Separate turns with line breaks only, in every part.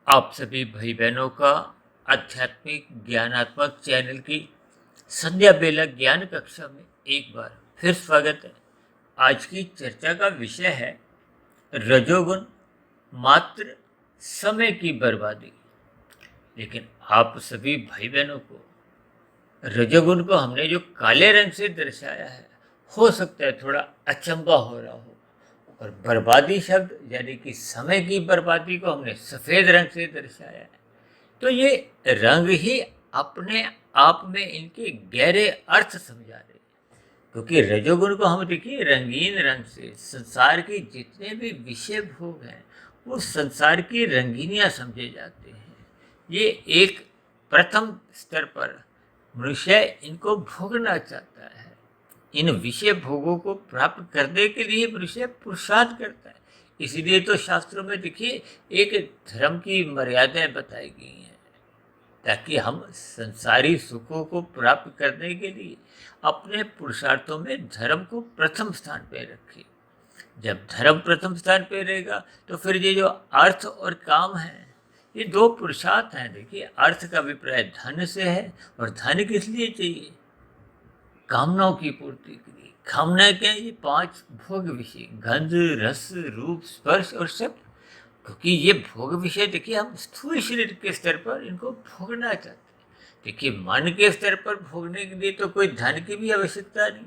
आप सभी भाई बहनों का आध्यात्मिक ज्ञानात्मक चैनल की संध्या बेला ज्ञान कक्षा में एक बार फिर स्वागत है। आज की चर्चा का विषय है रजोगुण मात्र समय की बर्बादी। लेकिन आप सभी भाई बहनों को रजोगुण को हमने जो काले रंग से दर्शाया है, हो सकता है थोड़ा अचंभा हो रहा हो, और बर्बादी शब्द यानी कि समय की बर्बादी को हमने सफ़ेद रंग से दर्शाया है। तो ये रंग ही अपने आप में इनके गहरे अर्थ समझा रहे हैं, क्योंकि रजोगुण को हम देखिए रंगीन रंग से संसार के जितने भी विषय भोग हैं वो संसार की रंगीनियाँ समझे जाते हैं। ये एक प्रथम स्तर पर मनुष्य इनको भोगना चाहता है। इन विषय भोगों को प्राप्त करने के लिए मनुष्य पुरुषार्थ करता है। इसीलिए तो शास्त्रों में देखिए एक धर्म की मर्यादाएं बताई गई हैं, ताकि हम संसारी सुखों को प्राप्त करने के लिए अपने पुरुषार्थों में धर्म को प्रथम स्थान पर रखें। जब धर्म प्रथम स्थान पर रहेगा तो फिर ये जो अर्थ और काम है, ये दो पुरुषार्थ हैं। देखिए, अर्थ का अभिप्राय धन से है, और धन किस लिए चाहिए? कामनाओं की पूर्ति के लिए। कामना क्या है? ये 5 भोग विषय, गंध, रस, रूप, स्पर्श और शब्द। क्योंकि ये भोग विषय देखिए हम स्थूल शरीर के स्तर पर इनको भोगना चाहते हैं। देखिए, मन के स्तर पर भोगने के लिए तो कोई धन की भी आवश्यकता नहीं।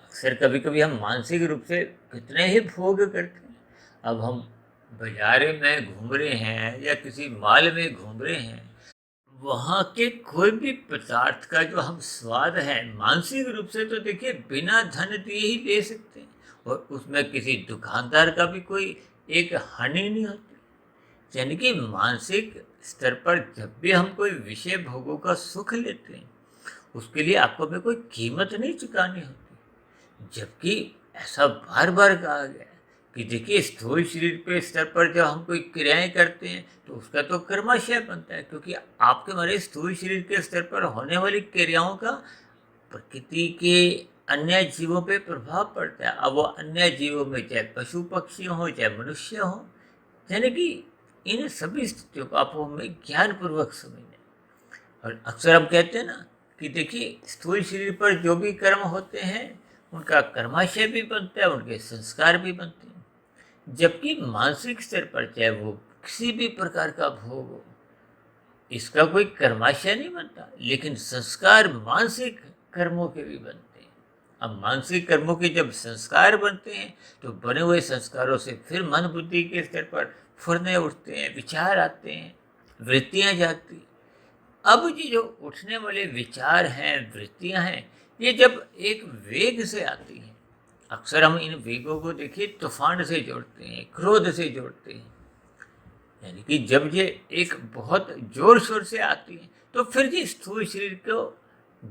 अक्सर कभी कभी हम मानसिक रूप से कितने ही भोग करते हैं। अब हम बाजार में घूम रहे हैं या किसी मॉल में घूम रहे हैं, वहाँ के कोई भी पदार्थ का जो हम स्वाद है मानसिक रूप से तो देखिए बिना धन दिए ही ले सकते हैं, और उसमें किसी दुकानदार का भी कोई एक हानि नहीं होती। यानी कि मानसिक स्तर पर जब भी हम कोई विषय भोगों का सुख लेते हैं, उसके लिए आपको हमें कोई कीमत नहीं चुकानी होती। जबकि ऐसा बार बार कहा गया है कि देखिए स्थूल शरीर पे स्तर पर जब हम कोई क्रियाएं करते हैं तो उसका तो कर्माशय बनता है, क्योंकि आपके हमारे स्थूल शरीर के स्तर पर होने वाली क्रियाओं का प्रकृति के अन्य जीवों पे प्रभाव पड़ता है। अब वो अन्य जीवों में चाहे पशु पक्षी हो चाहे मनुष्य हो, यानी कि इन सभी स्थितियों को आप हमें ज्ञानपूर्वक समझना। और अक्सर हम कहते हैं ना कि देखिए स्थूल शरीर पर जो भी कर्म होते हैं उनका कर्माशय भी बनता है, उनके संस्कार भी बनते हैं। जबकि मानसिक स्तर पर चाहे वो किसी भी प्रकार का भोग हो, इसका कोई कर्माशय नहीं बनता, लेकिन संस्कार मानसिक कर्मों के भी बनते हैं। अब मानसिक कर्मों के जब संस्कार बनते हैं तो बने हुए संस्कारों से फिर मन बुद्धि के स्तर पर फुरने उठते हैं, विचार आते हैं, वृत्तियां जागती हैं। अब ये जो उठने वाले विचार हैं, वृत्तियां हैं, ये जब एक वेग से आती हैं, अक्सर हम इन वेगों को देखिए तूफान से जोड़ते हैं, क्रोध से जोड़ते हैं। यानी कि जब ये एक बहुत जोर शोर से आती है तो फिर ये स्थूल शरीर को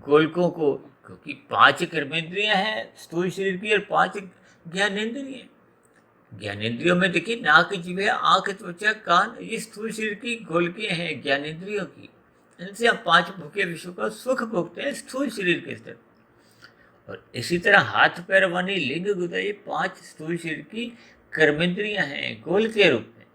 गोलकों को, क्योंकि 5 कर्मेंद्रियां हैं स्थूल शरीर की और 5 ज्ञानेंद्रिय। ज्ञानेंद्रियों में देखिए नाक, जिह्वा, आंख, त्वचा, कान, ये स्थूल शरीर की गोलकें हैं ज्ञानेंद्रियों की। इनसे हम 5 भूखे विषयों का सुख भोगते हैं स्थूल शरीर के स्तर। और इसी तरह हाथ पैर वाणी लिंग गुदा, ये 5 स्थूल शरीर की कर्मेंद्रियां हैं गोल के रूप में।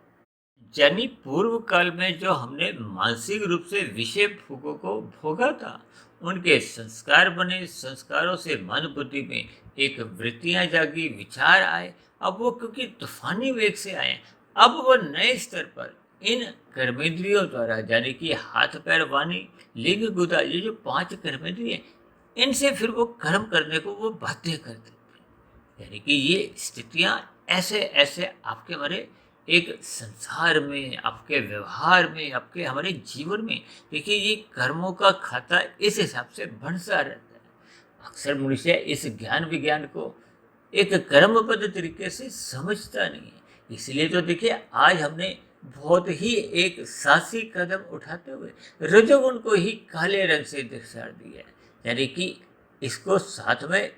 यानी पूर्व काल में जो हमने मानसिक रूप से विषय भोगों को भोगा था, उनके संस्कार बने, संस्कारों से मन बुद्धि में एक वृत्तियां जागी, विचार आए। अब वो क्योंकि तूफानी वेग से आए, अब वो नए स्तर पर इन कर्मेंद्रियों द्वारा, यानी कि हाथ पैर वाणी लिंग गुदा, ये जो 5 कर्मेंद्रिय, इनसे फिर वो कर्म करने को वो बाध्य कर देते। यानी कि ये स्थितियां ऐसे ऐसे आपके हमारे एक संसार में, आपके व्यवहार में, आपके हमारे जीवन में देखिए ये कर्मों का खाता इस हिसाब से बढ़ता रहता है। अक्सर मनुष्य इस ज्ञान विज्ञान को एक कर्मबद्ध तरीके से समझता नहीं है। इसलिए तो देखिए आज हमने बहुत ही एक साहसी कदम उठाते हुए रजोगुण को ही काले रंग से दर्शा दिया है, यानी कि इसको साथ में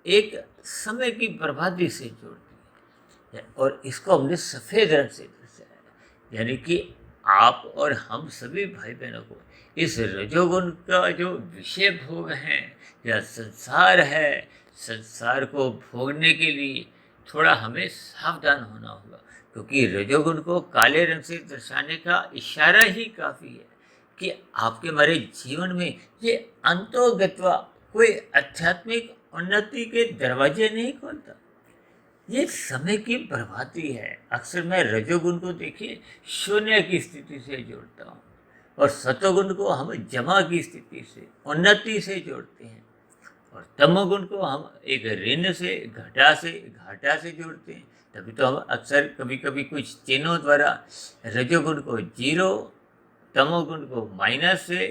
एक समय की बर्बादी से जोड़ दिया, और इसको हमने सफ़ेद रंग से दर्शाया। यानी कि आप और हम सभी भाई बहनों को इस रजोगुण का जो विषय भोग है या संसार है, संसार को भोगने के लिए थोड़ा हमें सावधान होना होगा, क्योंकि रजोगुण को काले रंग से दर्शाने का इशारा ही काफ़ी है कि आपके हमारे जीवन में ये अंतोगत्वा कोई आध्यात्मिक उन्नति के दरवाजे नहीं खोलता, ये समय की बर्बादी है। अक्सर मैं रजोगुण को देखिए शून्य की स्थिति से जोड़ता हूँ और सतोगुण को हम जमा की स्थिति से, उन्नति से जोड़ते हैं, और तमोगुण को हम एक ऋण से, घाटा से जोड़ते हैं। तभी तो हम अक्सर कभी कभी कुछ चिन्हों द्वारा रजोगुण को 0, तमोगुण को माइनस से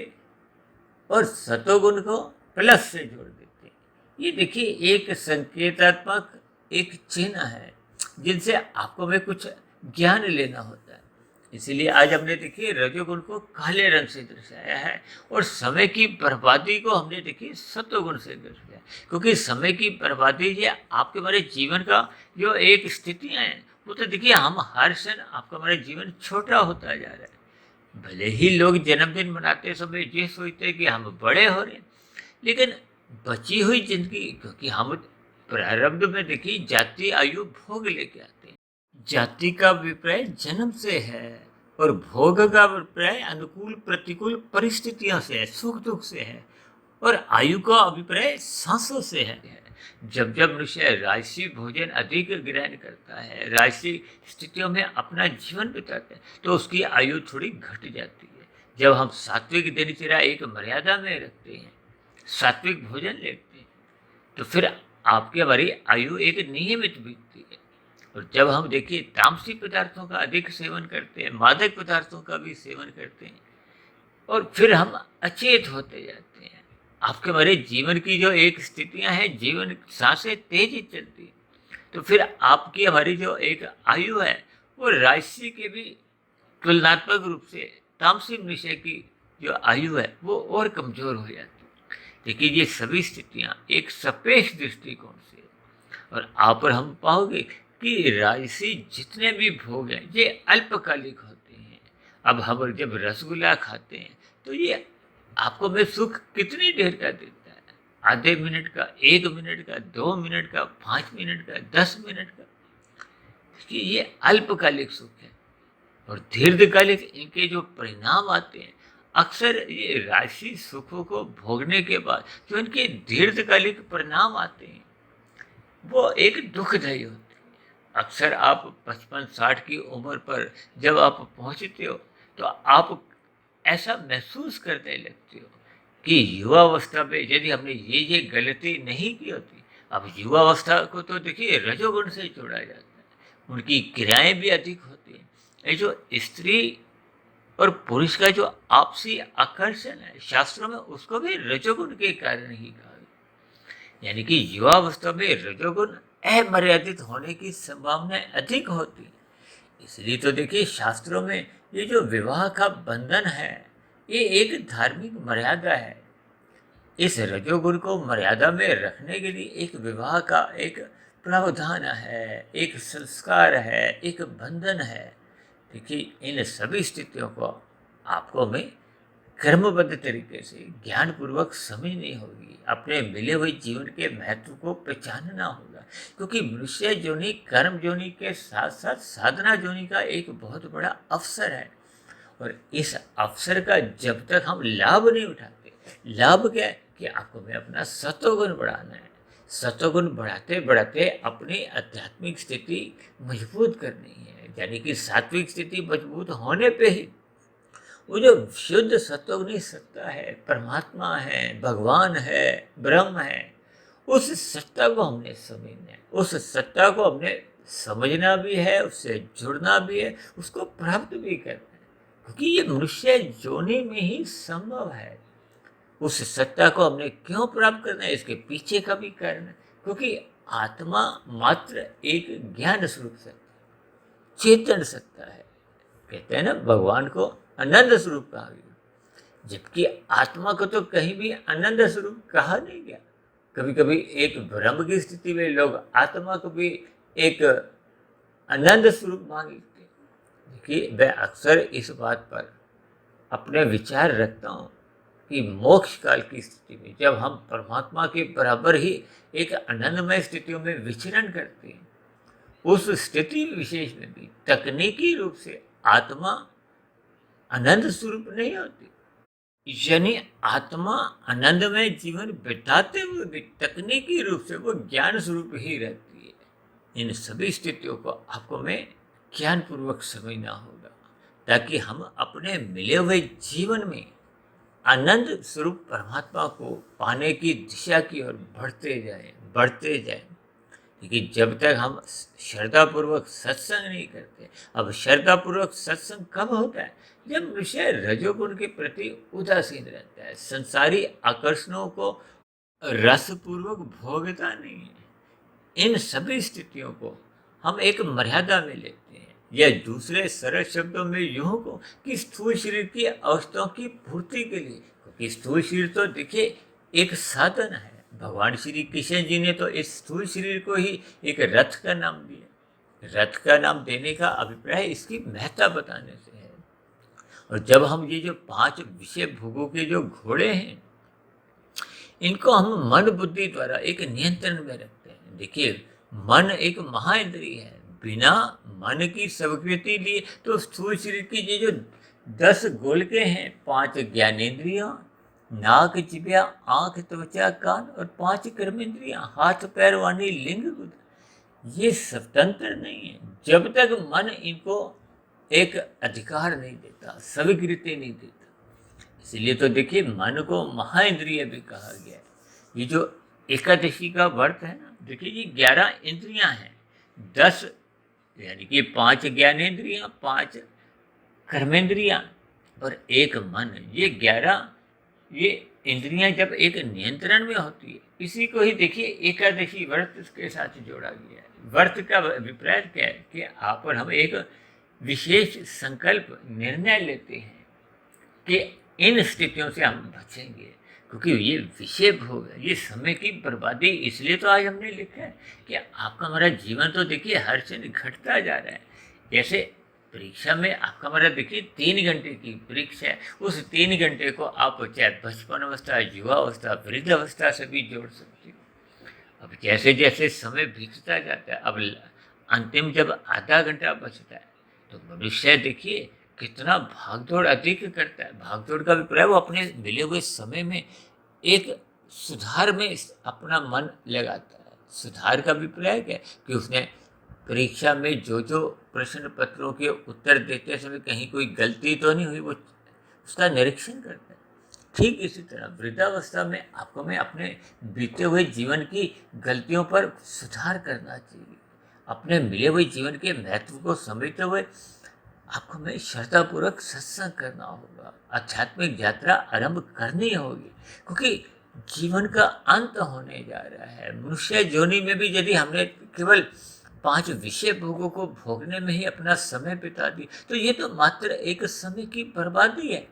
और सतोगुण को प्लस से जोड़ देते हैं। ये देखिए एक संकेतात्मक एक चिन्ह है जिनसे आपको में कुछ ज्ञान लेना होता है। इसीलिए आज हमने देखिए रजोगुण को काले रंग से दर्शाया है और समय की बर्बादी को हमने देखिए सतोगुण से दर्शाया, क्योंकि समय की बर्बादी ये आपके हमारे जीवन का जो एक स्थितियाँ हैं वो तो देखिए हम हर क्षण आपका हमारा जीवन छोटा होता जा रहा है। भले ही लोग जन्मदिन मनाते समय ये सोचते हैं कि हम बड़े हो रहे हैं, लेकिन बची हुई जिंदगी, क्योंकि हम प्रारब्ध में देखिए जाति आयु भोग लेके आते हैं। जाति का अभिप्राय जन्म से है और भोग का अभिप्राय अनुकूल प्रतिकूल परिस्थितियों से है, सुख दुख से है, और आयु का अभिप्राय सांसों से है। जब जब मनुष्य राजसी भोजन अधिक ग्रहण करता है, राजसी स्थितियों में अपना जीवन बिताता है, तो उसकी आयु थोड़ी घट जाती है। जब हम सात्विक दिनचर्या एक मर्यादा में रखते हैं, सात्विक भोजन लेते हैं, तो फिर आपकी हमारी आयु एक नियमित बीतती है। और जब हम देखिए तामसी पदार्थों का अधिक सेवन करते हैं, मादक पदार्थों का भी सेवन करते हैं, और फिर हम अचेत होते जाते हैं। आपके हमारे जीवन की जो एक स्थितियां हैं, जीवन सांसें तेजी चलती है, तो फिर आपकी हमारी जो एक आयु है वो राशि के भी तुलनात्मक रूप से तामसी मनुष्य की जो आयु है वो और कमजोर हो जाती है। देखिए ये सभी स्थितियां एक सापेक्ष दृष्टिकोण से, और आप पर हम पाओगे कि राजसी जितने भी भोग हैं ये अल्पकालिक होते हैं। अब हम जब रसगुल्ला खाते हैं तो ये आपको में सुख कितनी देर का देता है? आधे मिनट का, 1 मिनट का, 2 मिनट का, 5 मिनट का, 10 मिनट का, कि ये अल्पकालिक सुख है। और दीर्घकालिक इनके जो परिणाम आते हैं, अक्सर ये राशि सुखों को भोगने के बाद जो इनके दीर्घकालिक परिणाम आते हैं वो एक दुखदायी होते हैं। अक्सर आप 55-60 की उम्र पर जब आप पहुंचते हो तो आप ऐसा महसूस करने लगते हो कि युवावस्था में यदि हमने ये गलती नहीं की होती। अब युवावस्था को तो देखिए रजोगुण से जोड़ा जाता है, उनकी क्रियाएं भी अधिक होती हैं। ये जो स्त्री और पुरुष का जो आपसी आकर्षण है, शास्त्रों में उसको भी रजोगुण के कारण ही कहा गया। यानी कि युवावस्था में रजोगुण अमर्यादित होने की संभावना अधिक होती है। इसलिए तो देखिए शास्त्रों में ये जो विवाह का बंधन है ये एक धार्मिक मर्यादा है। इस रजोगुण को मर्यादा में रखने के लिए एक विवाह का एक प्रावधान है, एक संस्कार है, एक बंधन है। देखिए इन सभी स्थितियों को आपको में कर्मबद्ध तरीके से ज्ञानपूर्वक समझनी होगी, अपने मिले हुए जीवन के महत्व को पहचानना होगा, क्योंकि मनुष्य जोनि कर्म जोनि के साथ साथ साधना जोनि का एक बहुत बड़ा अवसर है। और इस अवसर का जब तक हम लाभ नहीं उठाते, लाभ क्या है कि आपको में अपना सतोगुण बढ़ाना है। सतोगुण बढ़ाते बढ़ाते अपनी आध्यात्मिक स्थिति मजबूत करनी है। यानी कि सात्विक स्थिति मजबूत होने पे ही वो जो शुद्ध सत्वगुणी सत्ता है, परमात्मा है, भगवान है, ब्रह्म है, उस सत्ता को हमने समझना है। उस सत्ता को हमने समझना भी है, उससे जुड़ना भी है, उसको प्राप्त भी करना है, क्योंकि ये मनुष्य जोनि में ही संभव है। उस सत्ता को हमने क्यों प्राप्त करना है, इसके पीछे का भी कारण है, क्योंकि आत्मा मात्र एक ज्ञान स्वरूप सत्ता, चेतन सत्ता है। कहते हैं ना भगवान को आनंद स्वरूप कहा गया, जबकि आत्मा को तो कहीं भी आनंद स्वरूप कहा नहीं गया। कभी कभी एक भ्रम की स्थिति में लोग आत्मा को भी एक आनंद स्वरूप मांगते। देखिए मैं अक्सर इस बात पर अपने विचार रखता हूँ कि मोक्ष काल की स्थिति में जब हम परमात्मा के बराबर ही एक आनंदमय स्थितियों में विचरण करते हैं, उस स्थिति विशेष में भी तकनीकी रूप से आत्मा आनंद स्वरूप नहीं होती। यानी आत्मा आनंदमय जीवन बिताते हुए भी तकनीकी रूप से वो ज्ञान स्वरूप ही रहती है। इन सभी स्थितियों को आपको मैं ज्ञान पूर्वक समझना होगा, ताकि हम अपने मिले हुए जीवन में आनंद स्वरूप परमात्मा को पाने की दिशा की ओर बढ़ते जाएं। क्योंकि जब तक हम श्रद्धापूर्वक सत्संग नहीं करते, अब श्रद्धापूर्वक सत्संग कब होता है? जब मनुष्य रजोगुण के प्रति उदासीन रहता है, संसारी आकर्षणों को रसपूर्वक भोगता नहीं है। इन सभी स्थितियों को हम एक मर्यादा में लेते हैं, या दूसरे सरल शब्दों में यूं को कि स्थूल शरीर की अवस्थाओं की पूर्ति के लिए। क्योंकि स्थूल शरीर तो देखिए एक साधन है। भगवान श्री कृष्ण जी ने तो इस स्थूल शरीर को ही एक रथ का नाम दिया। रथ का नाम देने का अभिप्राय इसकी महत्ता बताने से है। और जब हम ये जो 5 विषय भोगों के जो घोड़े हैं, इनको हम मन बुद्धि द्वारा एक नियंत्रण में रखते हैं। देखिए, मन एक महाइंद्रिय है। बिना मन की स्वीकृति लिए तो स्थूल शरीर की ये जो 10 गोलके हैं, 5 ज्ञानेंद्रियां, नाक, जिह्वा, आंख, त्वचा, कान, और 5 कर्मेंद्रियां, हाथ, पैर, वाणी, लिंग, बुद्धि, ये स्वतंत्र नहीं है जब तक मन इनको एक अधिकार नहीं देता, स्वीकृति नहीं देता। इसलिए तो देखिए, मन को महाइंद्रिय भी कहा गया है। ये जो एकादशी का व्रत है ना, देखिए ये 11 इंद्रियां हैं, 10 यानी कि 5 ज्ञानेंद्रियां, 5 कर्मेंद्रियां और 1 मन। ये 11 ये इंद्रियां जब एक नियंत्रण में होती है, इसी को ही देखिए एकादशी व्रत के साथ जोड़ा गया है। व्रत का अभिप्राय क्या है कि आप और हम एक विशेष संकल्प निर्णय लेते हैं कि इन स्थितियों से हम बचेंगे। क्योंकि ये विषय भोग है, ये समय की बर्बादी। इसलिए तो आज हमने लिखा है कि आपका हमारा जीवन तो देखिए हर क्षण घटता जा रहा है। जैसे परीक्षा में आपका हमारा देखिए 3 घंटे की परीक्षा है, उस 3 घंटे को आप चाहे बचपन अवस्था, युवा अवस्था, वृद्ध अवस्था से भी जोड़ सकते हो। अब जैसे जैसे समय बीतता जाता है, अब अंतिम जब आधा घंटा बचता है, तो मनुष्य देखिए कितना भागदौड़ अधिक करता है। भागदौड़ का अभिप्राय वो अपने मिले हुए समय में एक सुधार में अपना मन लगाता है। सुधार का अभिप्राय क्या है कि उसने परीक्षा में जो प्रश्न पत्रों के उत्तर देते समय कहीं कोई गलती तो नहीं हुई, वो उसका निरीक्षण करता है। ठीक इसी तरह वृद्धावस्था में आपको मैं अपने बीते हुए जीवन की गलतियों पर सुधार करना चाहिए। अपने मिले हुए जीवन के महत्व को समझते हुए आपको मैं श्रद्धापूर्वक सत्संग करना होगा, आध्यात्मिक यात्रा आरंभ करनी होगी। क्योंकि जीवन का अंत होने जा रहा है। मनुष्य योनि में भी यदि हमने केवल 5 विषय भोगों को भोगने में ही अपना समय बिता दी, तो ये तो मात्र एक समय की बर्बादी है।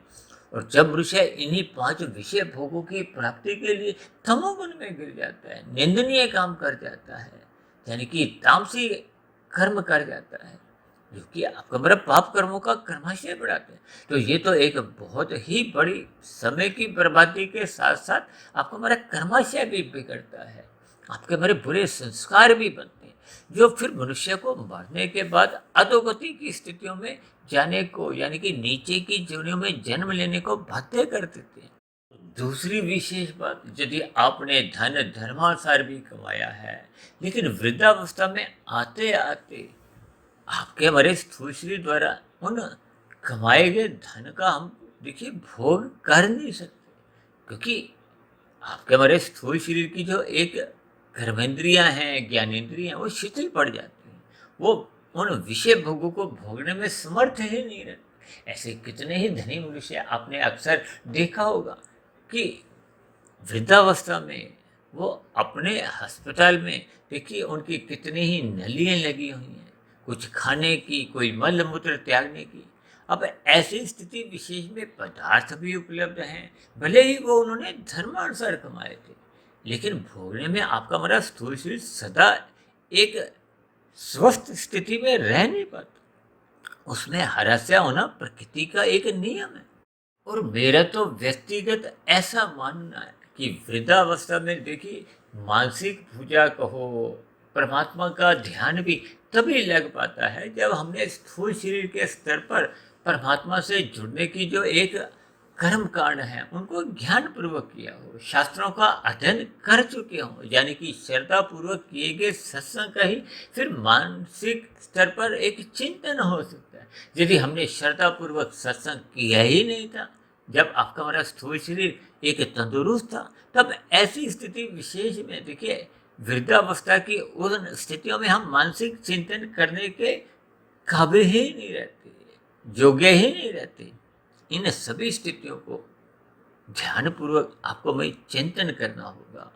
और जब मनुष्य इन्हीं 5 विषय भोगों की प्राप्ति के लिए तमोगुण में गिर जाता है, निंदनीय काम कर जाता है, यानी कि तामसी कर्म कर जाता है, जो कि आपका मेरा पाप कर्मों का कर्माशय बढ़ाते हैं, तो ये तो एक बहुत ही बड़ी समय की बर्बादी के साथ साथ आपका मेरा कर्माशय भी बिगड़ता है। आपके मेरे बुरे संस्कार भी बनते हैं, जो फिर मनुष्य को मरने के बाद अधोगति की स्थितियों में जाने को, यानी कि नीचे की योनियों में जन्म लेने को बाध्य कर देते हैं। दूसरी विशेष बात, यदि आपने धन धर्मानुसार भी कमाया है, लेकिन वृद्धावस्था में आते आते आपके हमारे स्थूल शरीर द्वारा उन कमाए गए धन का हम देखिए भोग कर नहीं सकते। क्योंकि आपके हमारे स्थूल शरीर की जो एक कर्मेंद्रियां हैं, ज्ञानेंद्रियां हैं, वो शिथिल पड़ जाती हैं। वो उन विषय भोगों को भोगने में समर्थ ही नहीं रहते। ऐसे कितने ही धनी मनुष्य आपने अक्सर देखा होगा कि वृद्धावस्था में वो अपने अस्पताल में देखिए उनकी कितनी ही नलियाँ लगी हुई हैं, कुछ खाने की, कोई मल मूत्र त्यागने की। अब ऐसी स्थिति विशेष में पदार्थ भी उपलब्ध हैं, भले ही वो उन्होंने धर्मानुसार कमाए थे, लेकिन भोगने में आपका हमारा स्थूल शरीर सदा एक स्वस्थ स्थिति में रह नहीं पाता। उसमें हरास्या होना प्रकृति का एक नियम है। और मेरा तो व्यक्तिगत ऐसा मानना है कि वृद्धावस्था में देखिए मानसिक पूजा कहो परमात्मा का ध्यान भी तभी लग पाता है जब हमने स्थूल शरीर के स्तर पर परमात्मा से जुड़ने की जो एक कर्म कांड है उनको ज्ञान पूर्वक किया हो, शास्त्रों का अध्ययन कर चुके हों, यानी कि श्रद्धा पूर्वक किए गए सत्संग का ही फिर मानसिक स्तर पर एक चिंतन हो सकता है। यदि हमने श्रद्धा पूर्वक सत्संग किया ही नहीं था, जब आपका हमारा स्थूल शरीर एक तंदुरुस्त था, तब ऐसी स्थिति विशेष में देखिए वृद्धावस्था की उन स्थितियों में हम मानसिक चिंतन करने के काबिल ही नहीं रहते, योग्य ही नहीं रहते। इन सभी स्थितियों को ध्यानपूर्वक आपको में चिंतन करना होगा,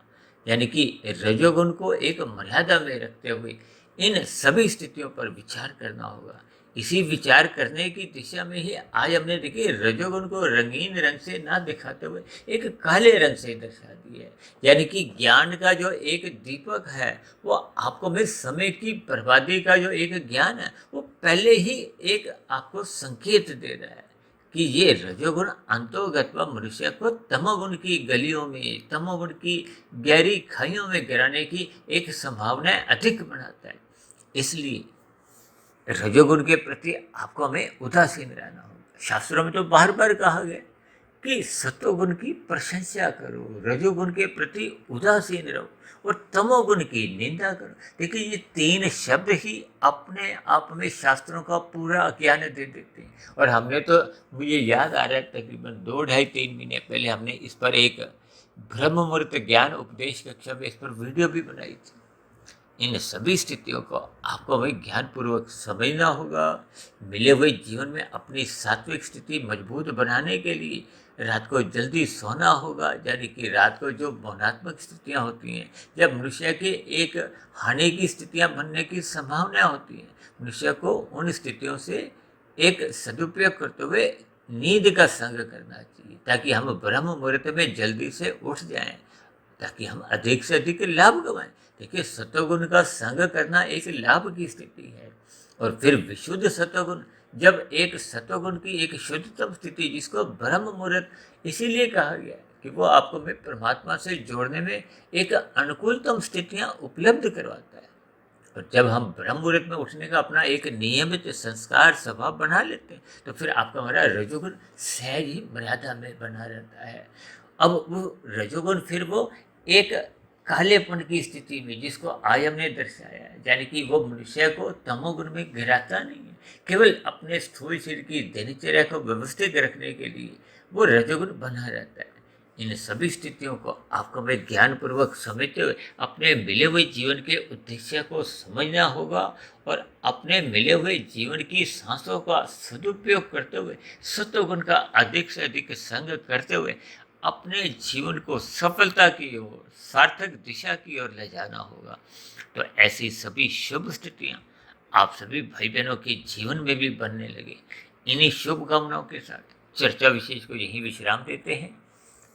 यानी कि रजोगुण को एक मर्यादा में रखते हुए इन सभी स्थितियों पर विचार करना होगा। इसी विचार करने की दिशा में ही आज हमने देखिए रजोगुण को रंगीन रंग से ना दिखाते हुए एक काले रंग से दर्शा दिया है, यानी कि ज्ञान का जो एक दीपक है वो आपको में समय की बर्बादी का जो एक ज्ञान है वो पहले ही एक आपको संकेत दे रहा है कि ये रजोगुण अंतोगत व मनुष्य को तमोगुण की गलियों में, तमोगुण की गहरी खाइयों में गिराने की एक संभावना अधिक बनाता है। इसलिए रजोगुण के प्रति आपको हमें उदासीन रहना होगा। शास्त्रों में तो बार बार कहा गया कि सत्वगुण की प्रशंसा करो, रजोगुण के प्रति उदासीन रहो और तमोगुण की निंदा करो। देखिए ये तीन शब्द ही अपने आप में शास्त्रों का पूरा ज्ञान दे देते हैं। और हमने तो, मुझे याद आ रहा है, तकरीबन 2 ढाई 3 महीने पहले हमने इस पर एक ब्रह्म मुहूर्त ज्ञान उपदेश कक्षा में इस पर वीडियो भी बनाई थी। इन सभी स्थितियों को आपको वही ज्ञानपूर्वक समझना होगा। मिले हुए जीवन में अपनी सात्विक स्थिति मजबूत बनाने के लिए रात को जल्दी सोना होगा, यानी कि रात को जो मौनात्मक स्थितियां होती हैं, जब मनुष्य के एक हानि की स्थितियां बनने की संभावना होती है, मनुष्य को उन स्थितियों से एक सदुपयोग करते हुए नींद का संग करना चाहिए, ताकि हम ब्रह्म मुहूर्त में जल्दी से उठ जाएं, ताकि हम अधिक से अधिक लाभ कमाएं। देखिए सत्वगुण का संग करना एक लाभ की स्थिति है। और फिर विशुद्ध सत्वगुण, जब एक सत्वगुण की एक शुद्धतम स्थिति, जिसको ब्रह्म मुहूर्त इसीलिए कहा गया है कि वो आपको में परमात्मा से जोड़ने में एक अनुकूलतम स्थितियां उपलब्ध करवाता है। और जब हम ब्रह्म मुहूर्त में उठने का अपना एक नियमित संस्कार स्वभाव बना लेते हैं, तो फिर आपका हमारा रजोगुण सहज ही मर्यादा में बना रहता है। अब वो रजोगुण फिर वो एक कालेपन की स्थिति में, जिसको आज हमने दर्शाया है, यानी कि वो मनुष्य को तमोगुण में गिराता नहीं है, केवल अपने स्थूल शरीर की दिनचर्या को व्यवस्थित रखने के लिए वो रजोगुण बना रहता है। इन सभी स्थितियों को आपको मैं ज्ञानपूर्वक समझते हुए अपने मिले हुए जीवन के उद्देश्य को समझना होगा और अपने मिले हुए जीवन की सांसों का सदुपयोग करते हुए सत्वगुण का अधिक से अधिक संग करते हुए अपने जीवन को सफलता की ओर, सार्थक दिशा की ओर ले जाना होगा। तो ऐसी सभी शुभ स्थितियां आप सभी भाई बहनों के जीवन में भी बनने लगे। इन्हीं शुभकामनाओं के साथ चर्चा विशेष को यहीं विश्राम देते हैं।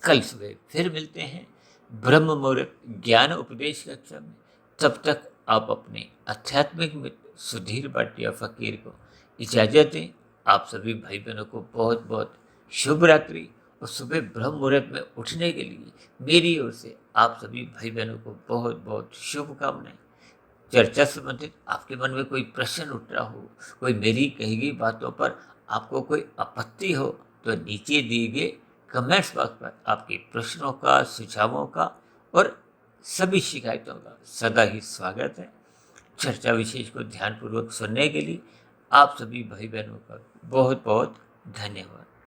कल सुबह फिर मिलते हैं ब्रह्म मुहूर्त ज्ञान उपदेश कक्षा में। तब तक आप अपने आध्यात्मिक मित्र सुधीर भाटिया फकीर को इजाज़त दें। आप सभी भाई बहनों को बहुत बहुत शुभ रात्रि और सुबह ब्रह्म मुहूर्त में उठने के लिए मेरी ओर से आप सभी भाई बहनों को बहुत बहुत शुभकामनाएं। चर्चा संबंधित आपके मन में कोई प्रश्न उठ रहा हो, कोई मेरी कही गई बातों पर आपको कोई आपत्ति हो, तो नीचे दिए गए कमेंट्स बॉक्स पर आपके प्रश्नों का, सुझावों का और सभी शिकायतों का सदा ही स्वागत है। चर्चा विशेष को ध्यानपूर्वक सुनने के लिए आप सभी भाई बहनों का बहुत बहुत धन्यवाद।